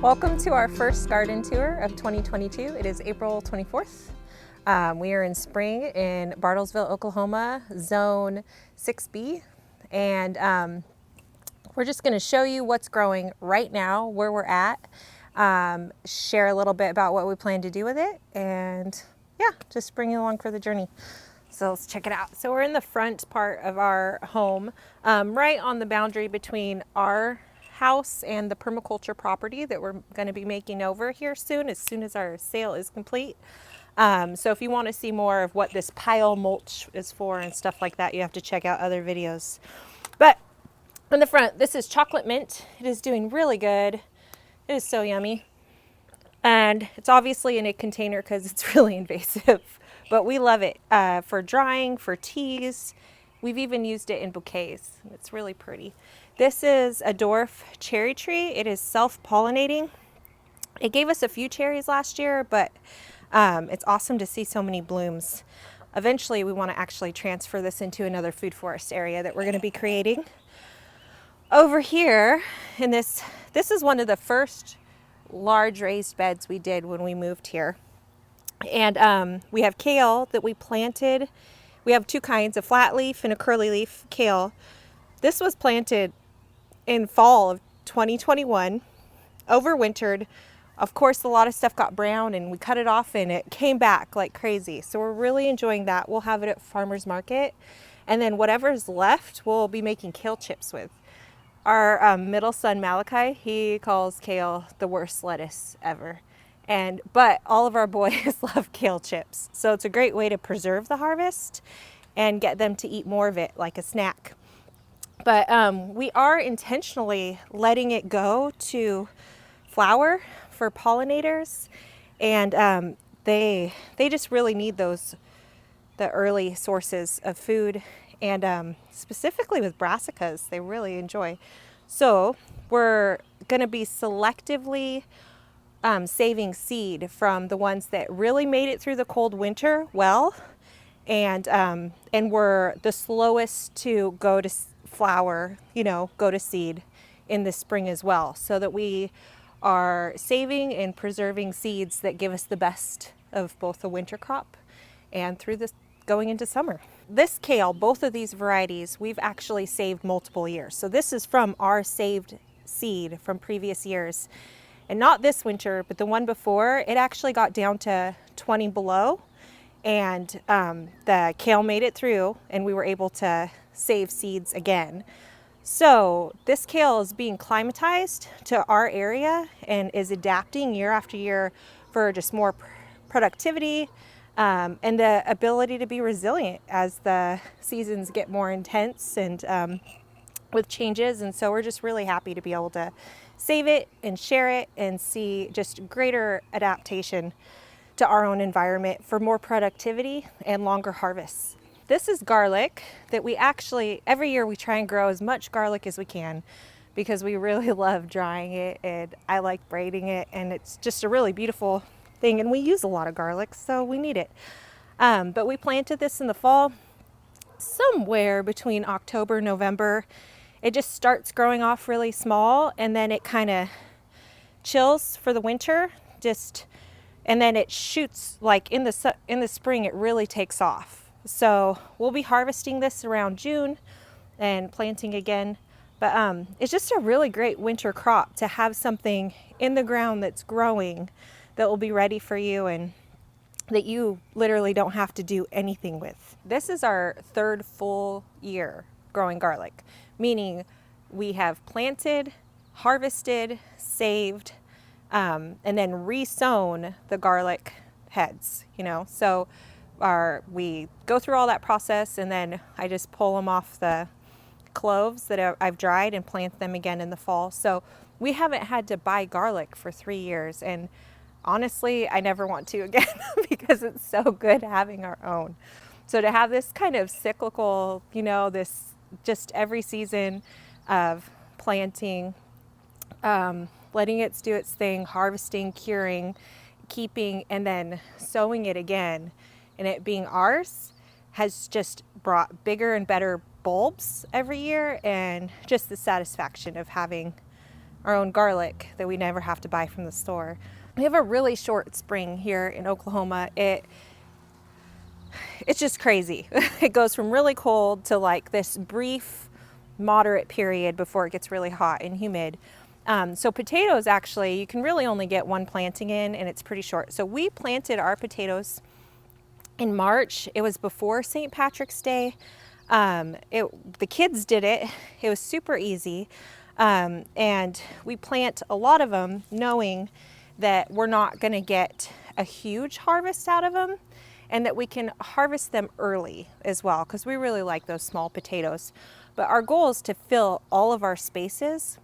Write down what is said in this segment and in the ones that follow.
Welcome to our first garden tour of 2022. It is April 24th. We are in spring in Bartlesville, Oklahoma, zone 6B. And we're just going to show you what's growing right now, where we're at, share a little bit about what we plan to do with it, and yeah, just bring you along for the journey. So let's check it out. So we're in the front part of our home, right on the boundary between our house and the permaculture property that we're going to be making over here soon as our sale is complete. So if you want to see more of what this pile mulch is for and stuff like that, you have to check out other videos. But in the front, this is chocolate mint. It is doing really good. It is so yummy. And it's obviously in a container because it's really invasive, but we love it for drying, for teas. We've even used it in bouquets. It's really pretty. This is a dwarf cherry tree. It is self-pollinating. It gave us a few cherries last year, but it's awesome to see so many blooms. Eventually, we want to actually transfer this into another food forest area that we're going to be creating. Over here, in this is one of the first large raised beds we did when we moved here. And we have kale that we planted. We have two kinds, a flat leaf and a curly leaf kale. This was planted in fall of 2021, overwintered. Of course, a lot of stuff got brown and we cut it off and it came back like crazy. So we're really enjoying that. We'll have it at farmer's market. And then whatever's left, we'll be making kale chips with. Our middle son, Malachi, he calls kale the worst lettuce ever. But all of our boys love kale chips. So it's a great way to preserve the harvest and get them to eat more of it like a snack. But we are intentionally letting it go to flower for pollinators. And they just really need the early sources of food. And specifically with brassicas, they really enjoy. So we're going to be selectively saving seed from the ones that really made it through the cold winter well, and we're the slowest to go to flower, go to seed in the spring as well, so that we are saving and preserving seeds that give us the best of both the winter crop and through this going into summer. This kale, both of these varieties, we've actually saved multiple years. So this is from our saved seed from previous years. And not this winter, but the one before, it actually got down to 20 below. And the kale made it through and we were able to save seeds again. So this kale is being climatized to our area and is adapting year after year for just more productivity, and the ability to be resilient as the seasons get more intense and with changes. And so we're just really happy to be able to save it and share it and see just greater adaptation to our own environment for more productivity and longer harvests. This is garlic that we actually, every year we try and grow as much garlic as we can because we really love drying it and I like braiding it, and it's just a really beautiful thing, and we use a lot of garlic, so we need it. But we planted this in the fall, somewhere between October and November. It just starts growing off really small, and then it kind of chills for the winter, and then it shoots like in the spring. It really takes off. So we'll be harvesting this around June and planting again. But it's just a really great winter crop to have something in the ground that's growing that will be ready for you and that you literally don't have to do anything with. This is our third full year growing garlic, meaning we have planted, harvested, saved, and then re-sown the garlic heads, So we go through all that process, and then I just pull them off the cloves that I've dried and plant them again in the fall. So we haven't had to buy garlic for 3 years, and honestly, I never want to again because it's so good having our own. So to have this kind of cyclical, this just every season of planting, letting it do its thing, harvesting, curing, keeping, and then sowing it again, and it being ours has just brought bigger and better bulbs every year, and just the satisfaction of having our own garlic that we never have to buy from the store. We have a really short spring here in Oklahoma. It's just crazy. It goes from really cold to like this brief, moderate period before it gets really hot and humid. So potatoes, actually, you can really only get one planting in, and it's pretty short. So we planted our potatoes in March. It was before St. Patrick's Day. The kids did it. It was super easy. And we plant a lot of them knowing that we're not going to get a huge harvest out of them, and that we can harvest them early as well, because we really like those small potatoes. But our goal is to fill all of our spaces,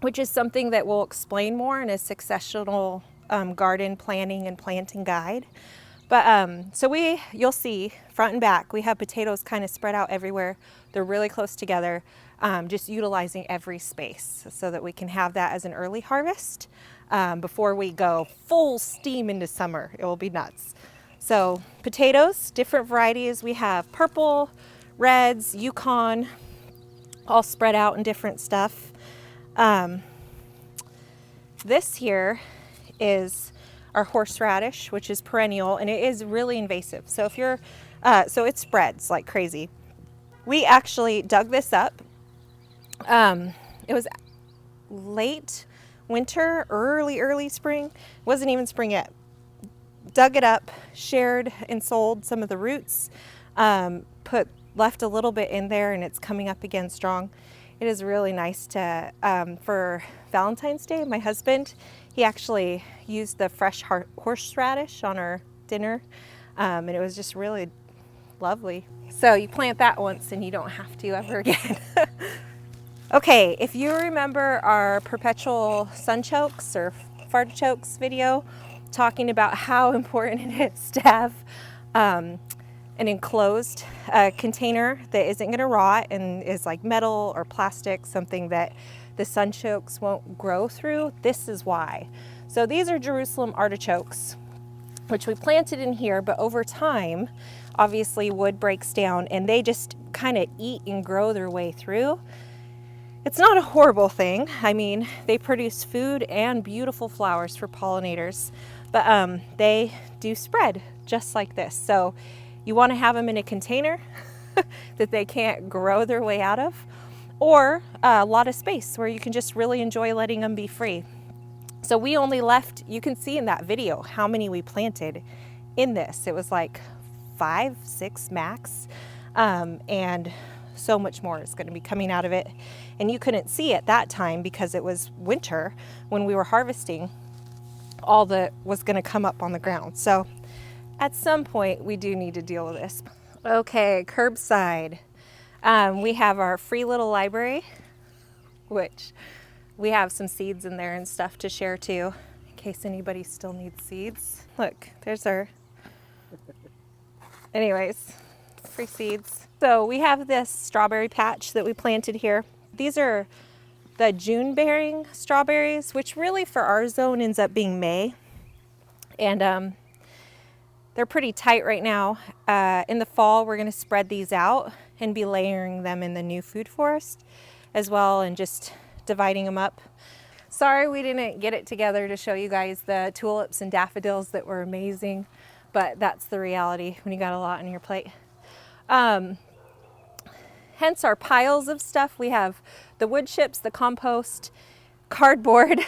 which is something that we'll explain more in a successional garden planning and planting guide. But so you'll see front and back, we have potatoes kind of spread out everywhere. They're really close together, just utilizing every space so that we can have that as an early harvest before we go full steam into summer. It will be nuts. So potatoes, different varieties. We have purple, reds, Yukon, all spread out in different stuff. This here is our horseradish, which is perennial, and it is really invasive. So if you're, so it spreads like crazy. We actually dug this up. It was late winter, early spring. It wasn't even spring yet. Dug it up, shared and sold some of the roots, left a little bit in there, and it's coming up again strong. It is really nice to, for Valentine's Day, my husband, he actually used the fresh horseradish on our dinner, and it was just really lovely. So you plant that once and you don't have to ever again. Okay, if you remember our perpetual sunchokes or artichokes video, talking about how important it is to have an enclosed container that isn't going to rot and is like metal or plastic, something that the sunchokes won't grow through. This is why. So these are Jerusalem artichokes, which we planted in here, but over time, obviously wood breaks down and they just kind of eat and grow their way through. It's not a horrible thing. I mean, they produce food and beautiful flowers for pollinators, but they do spread just like this. So you want to have them in a container that they can't grow their way out of, or a lot of space where you can just really enjoy letting them be free. So we only left, you can see in that video how many we planted in this. It was like 5, 6 max, and so much more is going to be coming out of it. And you couldn't see at that time because it was winter when we were harvesting. All that was going to come up on the ground. So at some point we do need to deal with this. Okay, curbside. We have our free little library, which we have some seeds in there and stuff to share too, in case anybody still needs seeds. Look, there's our, anyways, free seeds. So we have this strawberry patch that we planted here. These are the June bearing strawberries, which really for our zone ends up being May. And they're pretty tight right now. In the fall, we're gonna spread these out and be layering them in the new food forest as well, and just dividing them up. Sorry we didn't get it together to show you guys the tulips and daffodils that were amazing, but that's the reality when you got a lot on your plate. Hence our piles of stuff. We have the wood chips, the compost, cardboard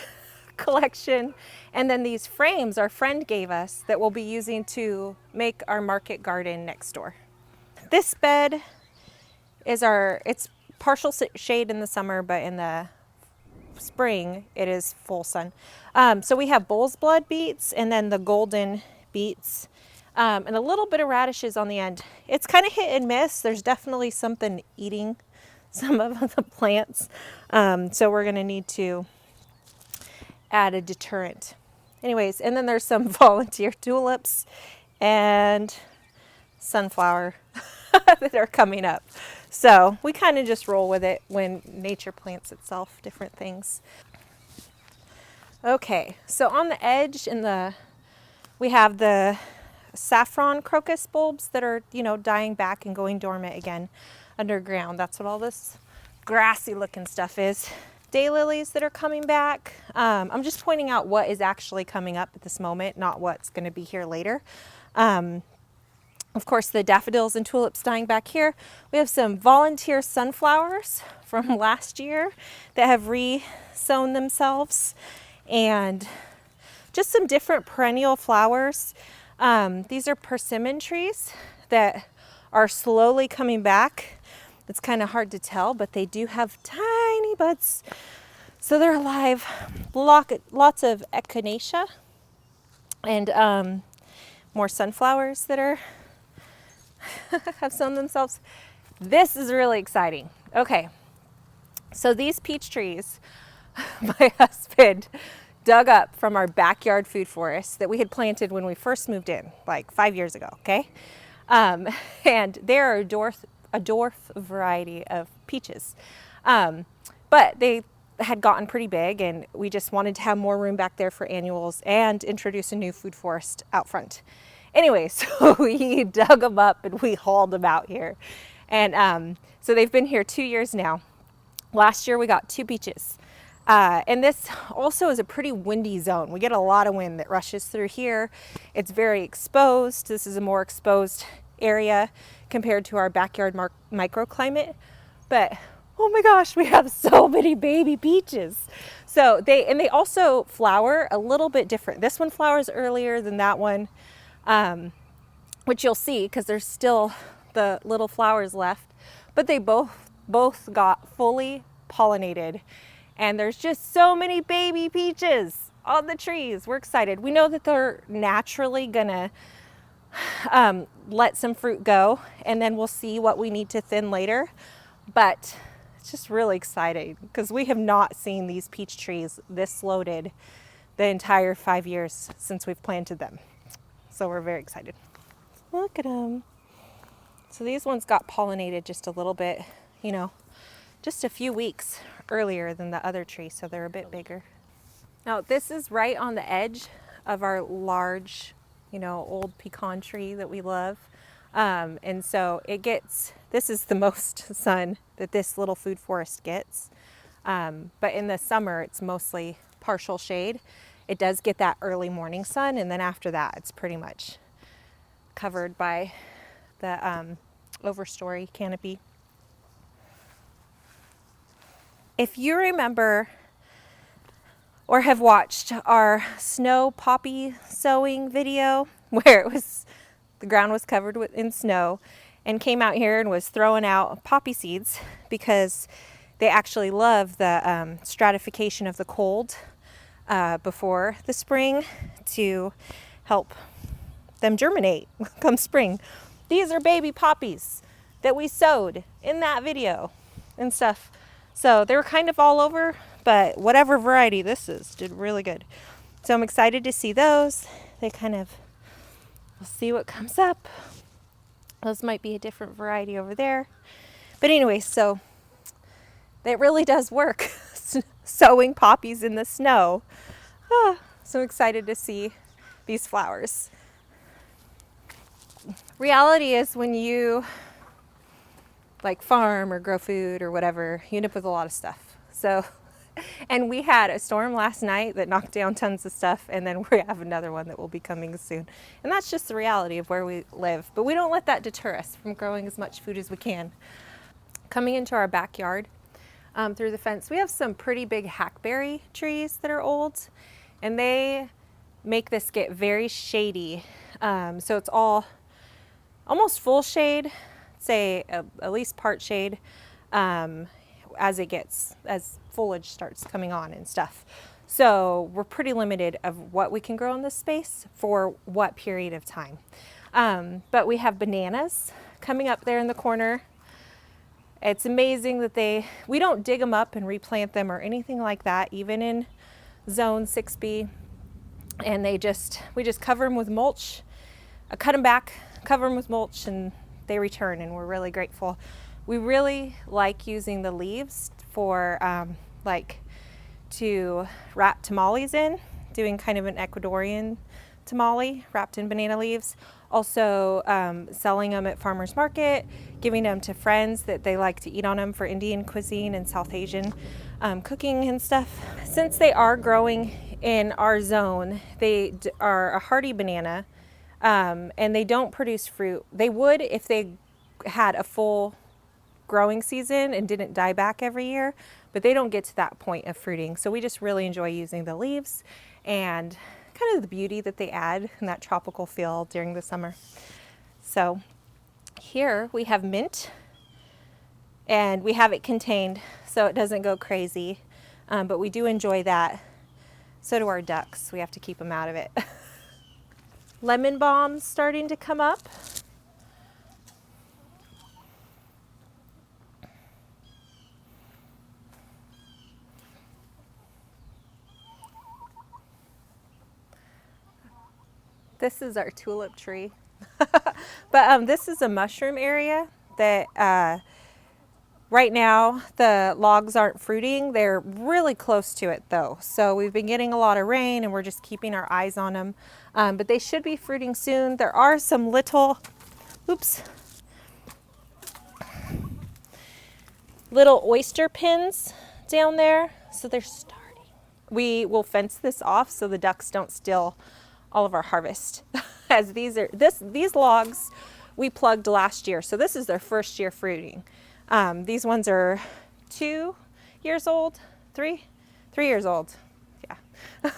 collection, and then these frames our friend gave us that we'll be using to make our market garden next door. This bed is it's partial shade in the summer, but in the spring it is full sun. So we have bull's blood beets and then the golden beets, and a little bit of radishes on the end. It's kind of hit and miss. There's definitely something eating some of the plants. So we're gonna need to add a deterrent. Anyways, and then there's some volunteer tulips and sunflower that are coming up. So we kind of just roll with it when nature plants itself different things. Okay, so on the edge we have the saffron crocus bulbs that are, dying back and going dormant again underground. That's what all this grassy looking stuff is. daylilies that are coming back. I'm just pointing out what is actually coming up at this moment, not what's going to be here later. Of course, the daffodils and tulips dying back here. We have some volunteer sunflowers from last year that have re-sown themselves, and just some different perennial flowers. These are persimmon trees that are slowly coming back. It's kind of hard to tell, but they do have tiny buds, so they're alive. Lots of echinacea and more sunflowers that are have sown themselves. This is really exciting. Okay, so these peach trees, my husband dug up from our backyard food forest that we had planted when we first moved in, like 5 years ago, okay? And they're a dwarf variety of peaches. But they had gotten pretty big, and we just wanted to have more room back there for annuals and introduce a new food forest out front. Anyway, so we dug them up and we hauled them out here. And so they've been here 2 years now. Last year we got 2 peaches. And this also is a pretty windy zone. We get a lot of wind that rushes through here. It's very exposed. This is a more exposed area compared to our backyard microclimate. But oh my gosh, we have so many baby peaches. So they also flower a little bit different. This one flowers earlier than that one. Which you'll see because there's still the little flowers left, but they both got fully pollinated, and there's just so many baby peaches on the trees. We're excited. We know that they're naturally gonna let some fruit go, and then we'll see what we need to thin later, but it's just really exciting because we have not seen these peach trees this loaded the entire 5 years since we've planted them. So we're very excited. Look at them. So these ones got pollinated just a little bit, you know, just a few weeks earlier than the other tree, so they're a bit bigger. Now this is right on the edge of our large, you know, old pecan tree that we love. And so this is the most sun that this little food forest gets. But in the summer, it's mostly partial shade. It does get that early morning sun, and then after that, it's pretty much covered by the overstory canopy. If you remember or have watched our snow poppy sowing video, where the ground was covered in snow, and came out here and was throwing out poppy seeds because they actually love the stratification of the cold before the spring to help them germinate come spring. These are baby poppies that we sowed in that video and stuff. So they were kind of all over, but whatever variety this is did really good. So I'm excited to see those. We'll see what comes up. Those might be a different variety over there. But anyway, so it really does work. Sowing poppies in the snow. So I'm excited to see these flowers. Reality is when you like farm or grow food or whatever, you end up with a lot of stuff. So, and we had a storm last night that knocked down tons of stuff, and then we have another one that will be coming soon. And that's just the reality of where we live. But we don't let that deter us from growing as much food as we can. Coming into our backyard through the fence, we have some pretty big hackberry trees that are old, and they make this get very shady. So it's all almost full shade, say at least part shade, as foliage starts coming on and stuff. So we're pretty limited of what we can grow in this space for what period of time. But we have bananas coming up there in the corner. It's amazing that we don't dig them up and replant them or anything like that, even in zone 6B. And we just cover them with mulch. I cut them back, cover them with mulch, and they return, and we're really grateful. We really like using the leaves for to wrap tamales in, doing kind of an Ecuadorian tamale wrapped in banana leaves. Also selling them at farmers market, giving them to friends that they like to eat on them for Indian cuisine and South Asian cooking and stuff. Since they are growing in our zone, they are a hardy banana, and they don't produce fruit. They would if they had a full growing season and didn't die back every year, but they don't get to that point of fruiting. So we just really enjoy using the leaves and kind of the beauty that they add in that tropical feel during the summer. So here we have mint, and we have it contained so it doesn't go crazy, but we do enjoy that. So do our ducks. We have to keep them out of it. Lemon balm's starting to come up. This is our tulip tree. But this is a mushroom area that right now the logs aren't fruiting. They're really close to it though. So we've been getting a lot of rain and we're just keeping our eyes on them. But they should be fruiting soon. There are some little oyster pins down there. So they're starting. We will fence this off so the ducks don't steal all of our harvest. As these logs we plugged last year. So this is their first year fruiting. These ones are 2 years old, 3 years old. Yeah.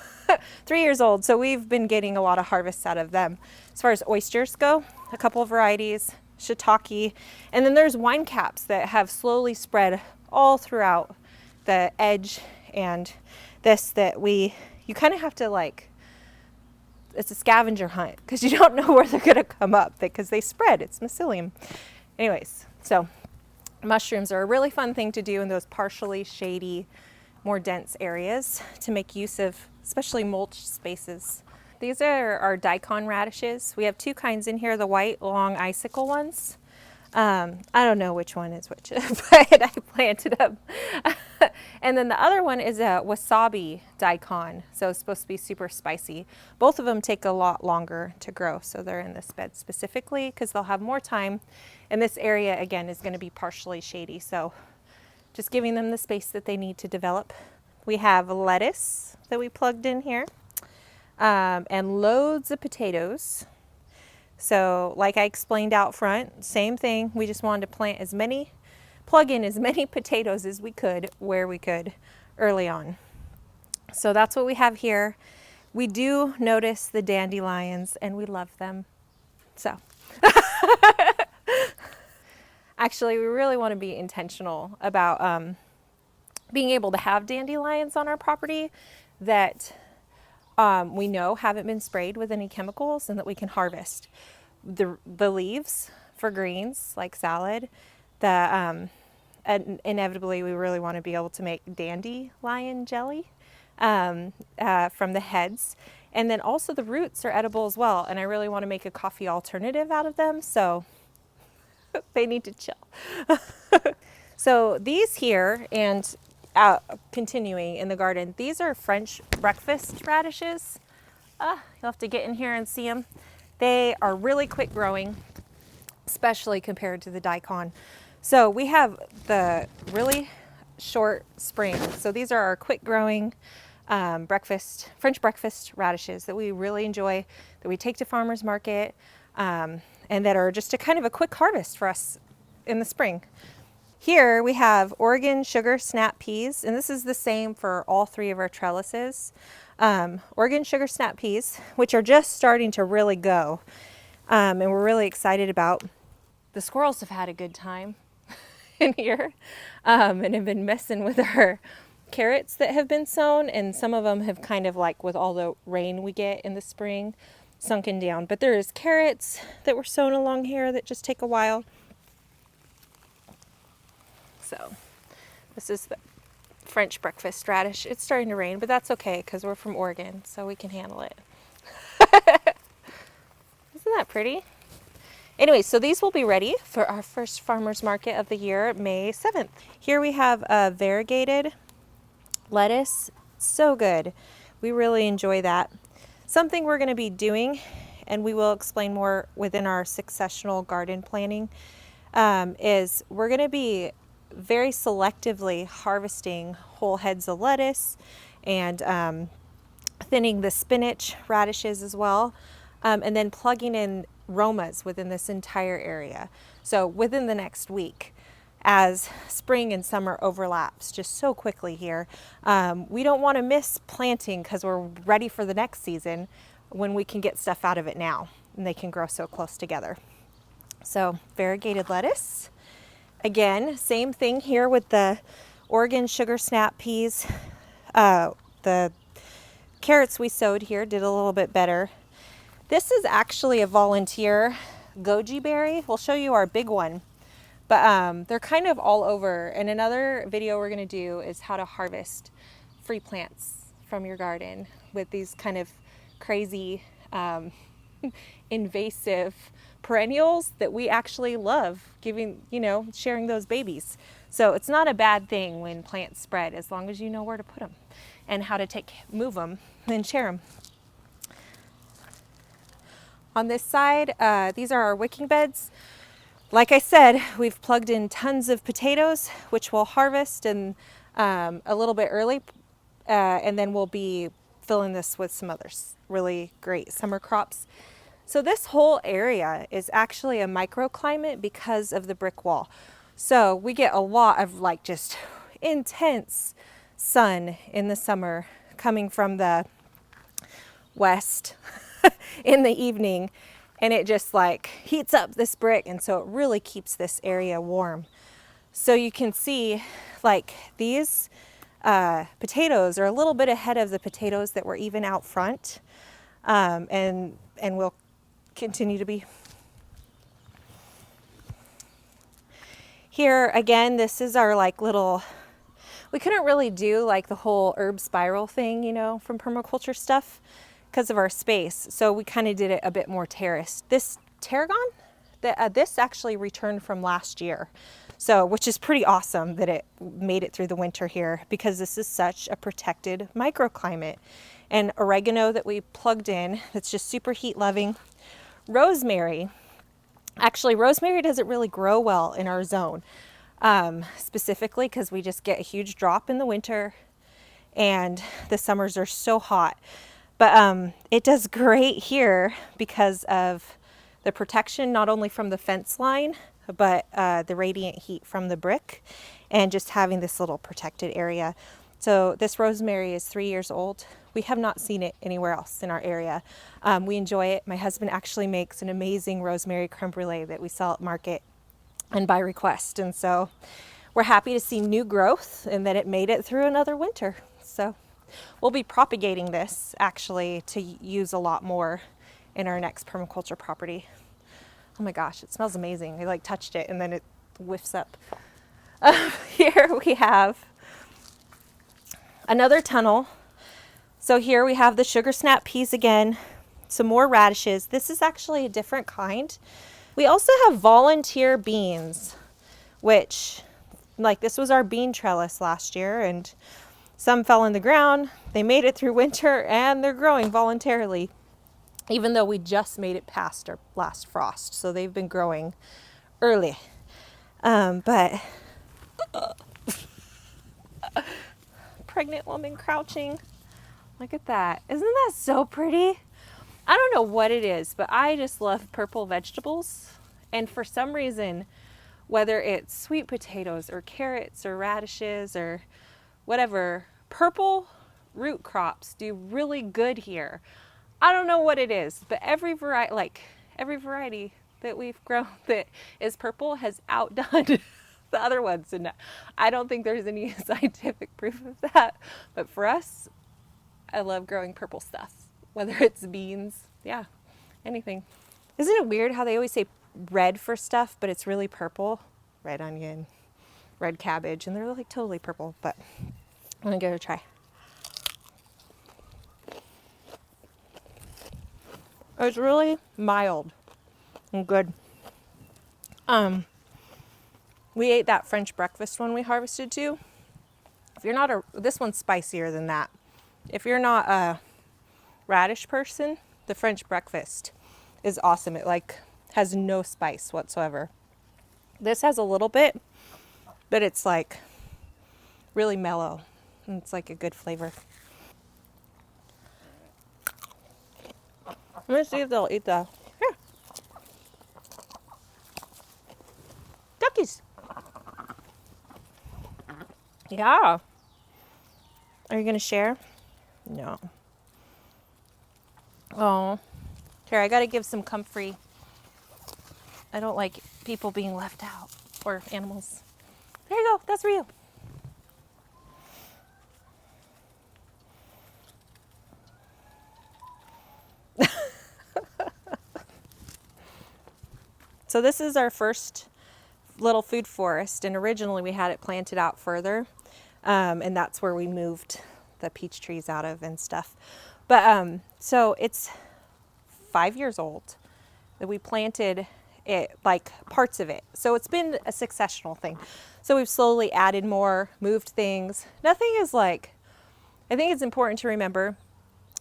3 years old. So we've been getting a lot of harvests out of them. As far as oysters go, a couple of varieties, shiitake, and then there's wine caps that have slowly spread all throughout the edge, and you kind of have to it's a scavenger hunt because you don't know where they're going to come up because they spread. It's mycelium. Anyways, so mushrooms are a really fun thing to do in those partially shady, more dense areas to make use of, especially mulch spaces. These are our daikon radishes. We have 2 kinds in here, the white long icicle ones. I don't know which one is which, but I planted them. And then the other one is a wasabi daikon. So it's supposed to be super spicy. Both of them take a lot longer to grow. So they're in this bed specifically because they'll have more time. And this area, again, is going to be partially shady. So just giving them the space that they need to develop. We have lettuce that we plugged in here, and loads of potatoes. So like I explained out front, same thing. We just wanted to plug in as many potatoes as we could where we could early on. So that's what we have here. We do notice the dandelions and we love them. So actually we really want to be intentional about being able to have dandelions on our property that we know haven't been sprayed with any chemicals and that we can harvest. The leaves for greens like salad, and inevitably we really want to be able to make dandelion jelly from the heads, and then also the roots are edible as well, and I really want to make a coffee alternative out of them, so they need to chill. So these here, and continuing in the garden, these are French breakfast radishes. You'll have to get in here and see them. They are really quick growing, especially compared to the daikon. So we have the really short spring. So these are our quick growing French breakfast radishes that we really enjoy, that we take to farmers market, and that are just a kind of a quick harvest for us in the spring. Here we have Oregon sugar snap peas, and this is the same for all 3 of our trellises. Oregon sugar snap peas, which are just starting to really go, and we're really excited about. The squirrels have had a good time in here, and have been messing with our carrots that have been sown, and some of them have kind of, like with all the rain we get in the spring, sunken down. But there's carrots that were sown along here that just take a while. So this is the French breakfast radish. It's starting to rain, but that's okay because we're from Oregon, so we can handle it. Isn't that pretty? Anyway, so these will be ready for our first farmers market of the year, May 7th. Here we have a variegated lettuce. So good. We really enjoy that. Something we're going to be doing, and we will explain more within our successional garden planning, is we're going to be very selectively harvesting whole heads of lettuce and thinning the spinach, radishes as well, and then plugging in romas within this entire area. So within the next week, as spring and summer overlaps just so quickly here, we don't want to miss planting because we're ready for the next season when we can get stuff out of it now and they can grow so close together. So variegated lettuce. Again, same thing here with the Oregon sugar snap peas. The carrots we sowed here did a little bit better. This is actually a volunteer goji berry. We'll show you our big one, but they're kind of all over. And another video we're going to do is how to harvest free plants from your garden with these kind of crazy invasive perennials that we actually love giving, sharing those babies. So it's not a bad thing when plants spread, as long as you know where to put them and how to move them and share them. On this side, these are our wicking beds. Like I said, we've plugged in tons of potatoes, which we'll harvest and a little bit early, and then we'll be filling this with some others really great summer crops. So this whole area is actually a microclimate because of the brick wall. So we get a lot of just intense sun in the summer coming from the west in the evening, and it just heats up this brick, and so it really keeps this area warm. So you can see these potatoes are a little bit ahead of the potatoes that were even out front, and will continue to be. Here again, this is our little, we couldn't really do the whole herb spiral thing, from permaculture stuff because of our space. So we kind of did it a bit more terraced. This tarragon, this actually returned from last year. So, which is pretty awesome that it made it through the winter here, because this is such a protected microclimate. And oregano that we plugged in, that's just super heat loving. Rosemary, actually rosemary doesn't really grow well in our zone, specifically because we just get a huge drop in the winter and the summers are so hot. But it does great here because of the protection, not only from the fence line, but the radiant heat from the brick and just having this little protected area. So this rosemary is 3 years old. We have not seen it anywhere else in our area. We enjoy it. My husband actually makes an amazing rosemary creme brulee that we sell at market and by request. And so we're happy to see new growth and that it made it through another winter. So we'll be propagating this actually to use a lot more in our next permaculture property. Oh my gosh, it smells amazing. I touched it and then it whiffs up. Here we have another tunnel. So here we have the sugar snap peas again, some more radishes. This is actually a different kind. We also have volunteer beans, which this was our bean trellis last year, and some fell in the ground. They made it through winter and they're growing voluntarily, even though we just made it past our last frost. So they've been growing early. But pregnant woman crouching. Look at that. Isn't that so pretty? I don't know what it is, but I just love purple vegetables. And for some reason, whether it's sweet potatoes or carrots or radishes or whatever, purple root crops do really good here. I don't know what it is, but every variety that we've grown that is purple has outdone the other ones. And I don't think there's any scientific proof of that. But for us, I love growing purple stuff, whether it's beans, anything. Isn't it weird how they always say red for stuff, but it's really purple? Red onion, red cabbage, and they're totally purple, but I'm gonna give it a try. It's really mild and good. We ate that French breakfast one we harvested too. If you're not this one's spicier than that. If you're not radish person, the French breakfast is awesome. It like has no spice whatsoever. This has a little bit, but it's like really mellow. And it's like a good flavor. Let me see if they'll eat the, here, duckies. Yeah. Are you gonna share? No. Oh. Here, I gotta give some comfrey. I don't like people being left out, or animals. There you go, that's for you. So this is our first little food forest, and originally we had it planted out further, and that's where we moved the peach trees out of and stuff. But so it's 5 years old that we planted it, like parts of it. So it's been a successional thing. So we've slowly added more, moved things. Nothing is like, I think it's important to remember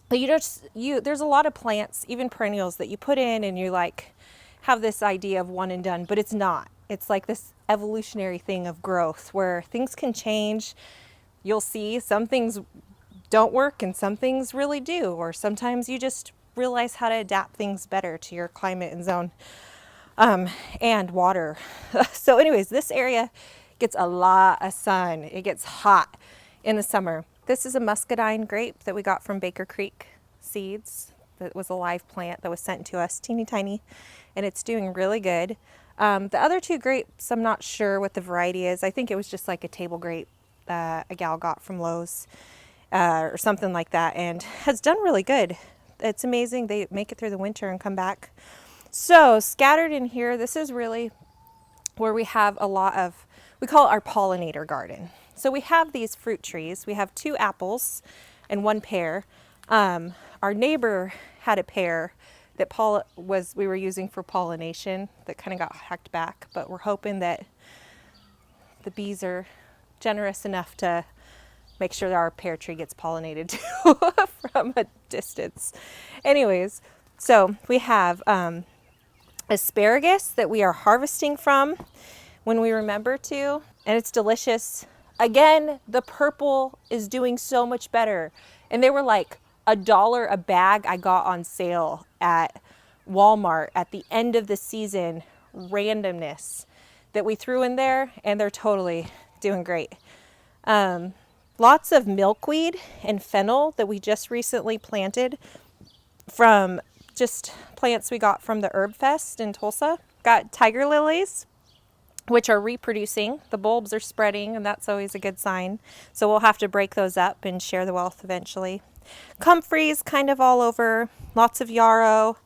that there's a lot of plants, even perennials, that you put in and you like have this idea of one and done, but it's not. It's like this evolutionary thing of growth where things can change. You'll see some things don't work and some things really do, or sometimes you just realize how to adapt things better to your climate and zone, and water. So anyways, this area gets a lot of sun. It gets hot in the summer. This is a muscadine grape that we got from Baker Creek Seeds. That was a live plant that was sent to us, teeny tiny, and it's doing really good. The other two grapes, I'm not sure what the variety is. I think it was just like a table grape a gal got from Lowe's or something like that, and has done really good. It's amazing. They make it through the winter and come back. So scattered in here, this is really where we have a lot of, we call it our pollinator garden. So we have these fruit trees. We have 2 apples and 1 pear. Our neighbor had a pear that we were using for pollination that kind of got hacked back, but we're hoping that the bees are generous enough to make sure that our pear tree gets pollinated too from a distance. Anyways, so we have asparagus that we are harvesting from when we remember to, and it's delicious. Again, the purple is doing so much better, and they were like $1 a bag. I got on sale at Walmart at the end of the season, randomness that we threw in there, and they're totally doing great. Lots of milkweed and fennel that we just recently planted from just plants we got from the Herb Fest in Tulsa. Got tiger lilies, which are reproducing. The bulbs are spreading, and that's always a good sign. So we'll have to break those up and share the wealth eventually. Comfrey's kind of all over. Lots of yarrow.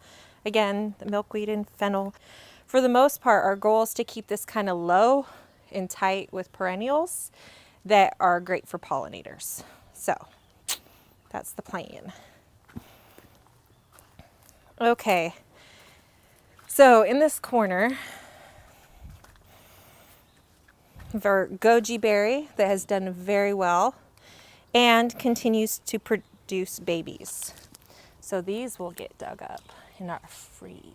Again, the milkweed and fennel. For the most part, our goal is to keep this kind of low and tight with perennials that are great for pollinators. So that's the plan. Okay, so in this corner, our goji berry that has done very well and continues to produce babies. So these will get dug up in our free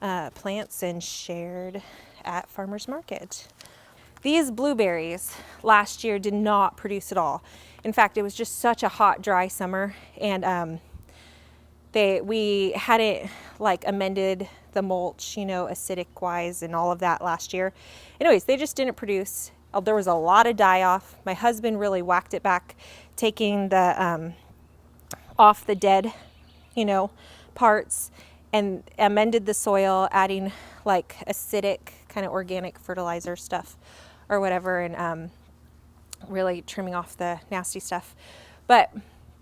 garden. Plants and shared at farmers market. These blueberries last year did not produce at all. In fact, it was just such a hot, dry summer, and we hadn't like amended the mulch, acidic wise and all of that last year. Anyways, they just didn't produce. There was a lot of die off. My husband really whacked it back, taking the off the dead, parts, and amended the soil, adding like acidic kind of organic fertilizer stuff or whatever, and really trimming off the nasty stuff. But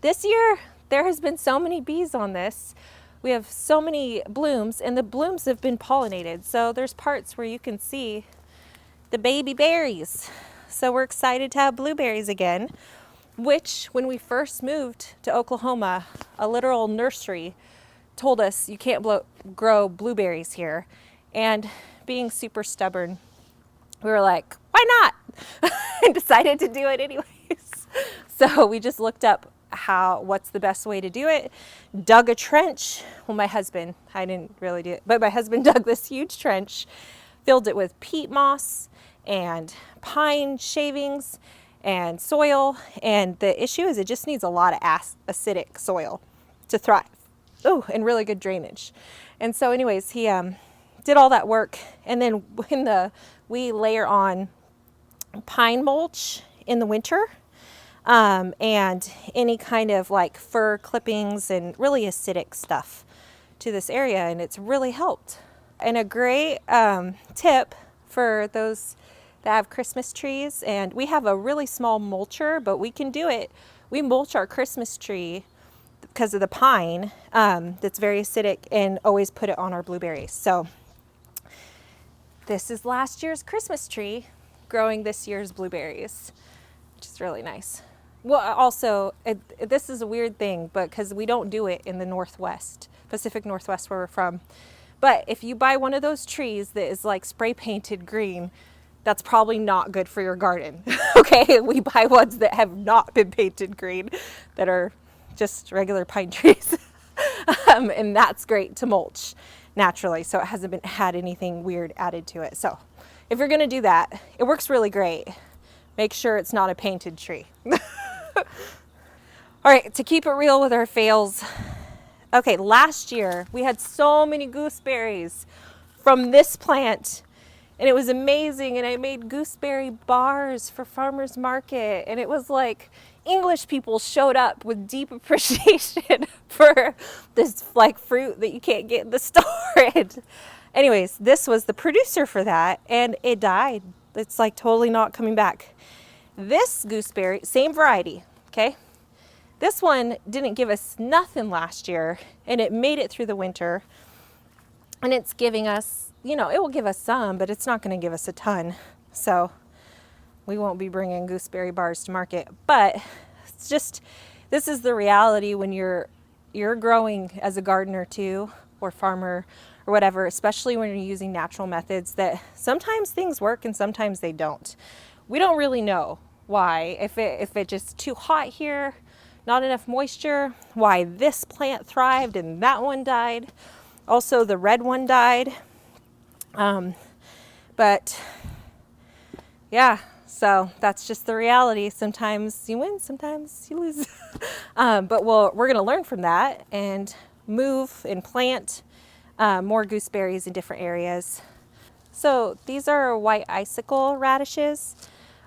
this year, there has been so many bees on this. We have so many blooms, and the blooms have been pollinated. So there's parts where you can see the baby berries. So we're excited to have blueberries again, which when we first moved to Oklahoma, a literal nursery told us you can't grow blueberries here. And being super stubborn, we were like, why not? And decided to do it anyways. So we just looked up what's the best way to do it. Dug a trench. Well, my husband, I didn't really do it, but my husband dug this huge trench, filled it with peat moss and pine shavings and soil. And the issue is it just needs a lot of acidic soil to thrive. Oh, and really good drainage. And so anyways, he did all that work. And then when we layer on pine mulch in the winter, and any kind of like fir clippings and really acidic stuff to this area, and it's really helped. And a great tip for those that have Christmas trees, and we have a really small mulcher, but we can do it. We mulch our Christmas tree because of the pine that's very acidic, and always put it on our blueberries. So this is last year's Christmas tree growing this year's blueberries, which is really nice. Well, also, this is a weird thing, but because we don't do it in the Northwest, Pacific Northwest where we're from. But if you buy one of those trees that is like spray painted green, that's probably not good for your garden. Okay, we buy ones that have not been painted green, that are just regular pine trees. And that's great to mulch naturally, so it hasn't had anything weird added to it. So if you're gonna do that, it works really great. Make sure it's not a painted tree. All right, to keep it real with our fails. Okay, last year we had so many gooseberries from this plant, and it was amazing. And I made gooseberry bars for farmers market, and it was like English people showed up with deep appreciation for this like fruit that you can't get in the store. Anyways, this was the producer for that, and it died. It's like totally not coming back. This gooseberry, same variety, okay? This one didn't give us nothing last year, and it made it through the winter. And it's giving us, you know, it will give us some, but it's not going to give us a ton. So we won't be bringing gooseberry bars to market. But it's just, this is the reality when you're growing as a gardener too, or farmer or whatever, especially when you're using natural methods, that sometimes things work and sometimes they don't. We don't really know why. If it just too hot here, not enough moisture, why this plant thrived and that one died. Also, the red one died. But yeah, so that's just the reality. Sometimes you win, sometimes you lose. But we're going to learn from that and move and plant more gooseberries in different areas. So these are white icicle radishes.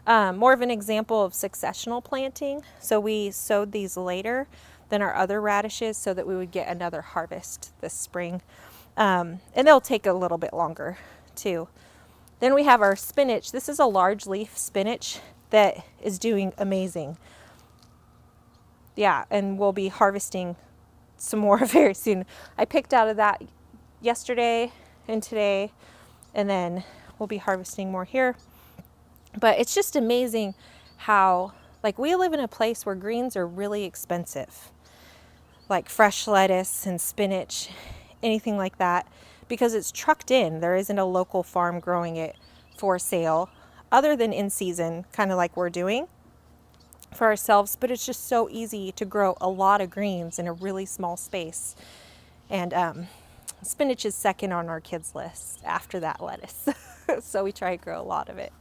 More of an example of successional planting. So we sowed these later than our other radishes so that we would get another harvest this spring. And they'll take a little bit longer too. Then we have our spinach. This is a large leaf spinach that is doing amazing. Yeah, and we'll be harvesting some more very soon. I picked out of that yesterday and today, and then we'll be harvesting more here. But it's just amazing how, like, we live in a place where greens are really expensive, like fresh lettuce and spinach, anything like that, because it's trucked in. There isn't a local farm growing it for sale other than in season, kind of like we're doing for ourselves. But it's just so easy to grow a lot of greens in a really small space. And spinach is second on our kids' list after that lettuce. So we try to grow a lot of it.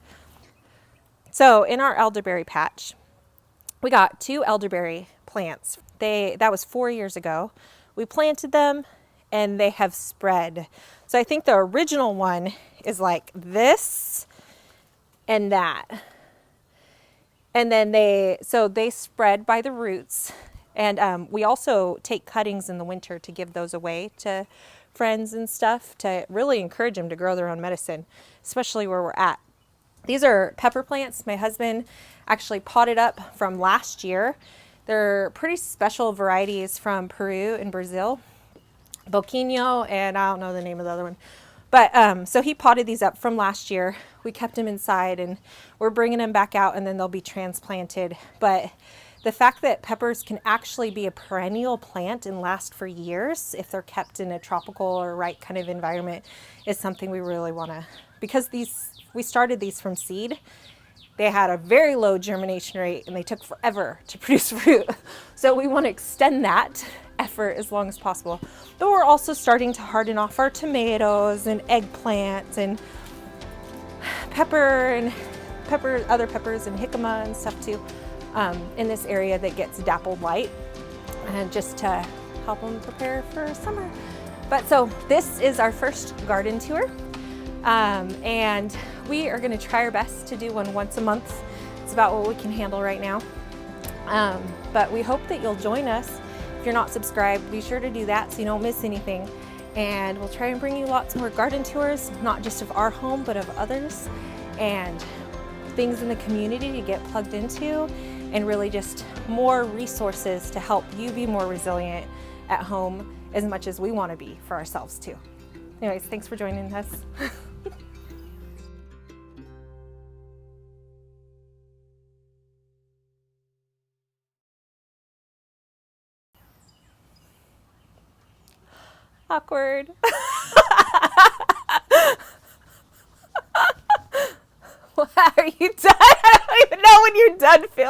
So in our elderberry patch, we got 2 elderberry plants. That was 4 years ago. We planted them and they have spread. So I think the original one is like this and that. And then they spread by the roots. And we also take cuttings in the winter to give those away to friends and stuff, to really encourage them to grow their own medicine, especially where we're at. These are pepper plants. My husband actually potted up from last year. They're pretty special varieties from Peru and Brazil. Boquinho, and I don't know the name of the other one. But so he potted these up from last year. We kept them inside, and we're bringing them back out, and then they'll be transplanted. But the fact that peppers can actually be a perennial plant and last for years if they're kept in a tropical or right kind of environment is something we really want to, because we started these from seed, they had a very low germination rate and they took forever to produce fruit. So we want to extend that effort as long as possible. But we're also starting to harden off our tomatoes and eggplants and other peppers and jicama and stuff too, in this area that gets dappled light, and just to help them prepare for summer. But so this is our first garden tour, and we are going to try our best to do one once a month. It's about what we can handle right now, but we hope that you'll join us. If you're not subscribed, be sure to do that so you don't miss anything, and we'll try and bring you lots more garden tours, not just of our home but of others, and things in the community to get plugged into, and really just more resources to help you be more resilient at home as much as we want to be for ourselves too. Anyways, thanks for joining us. Awkward. Are you done? I don't even know when you're done, Phil.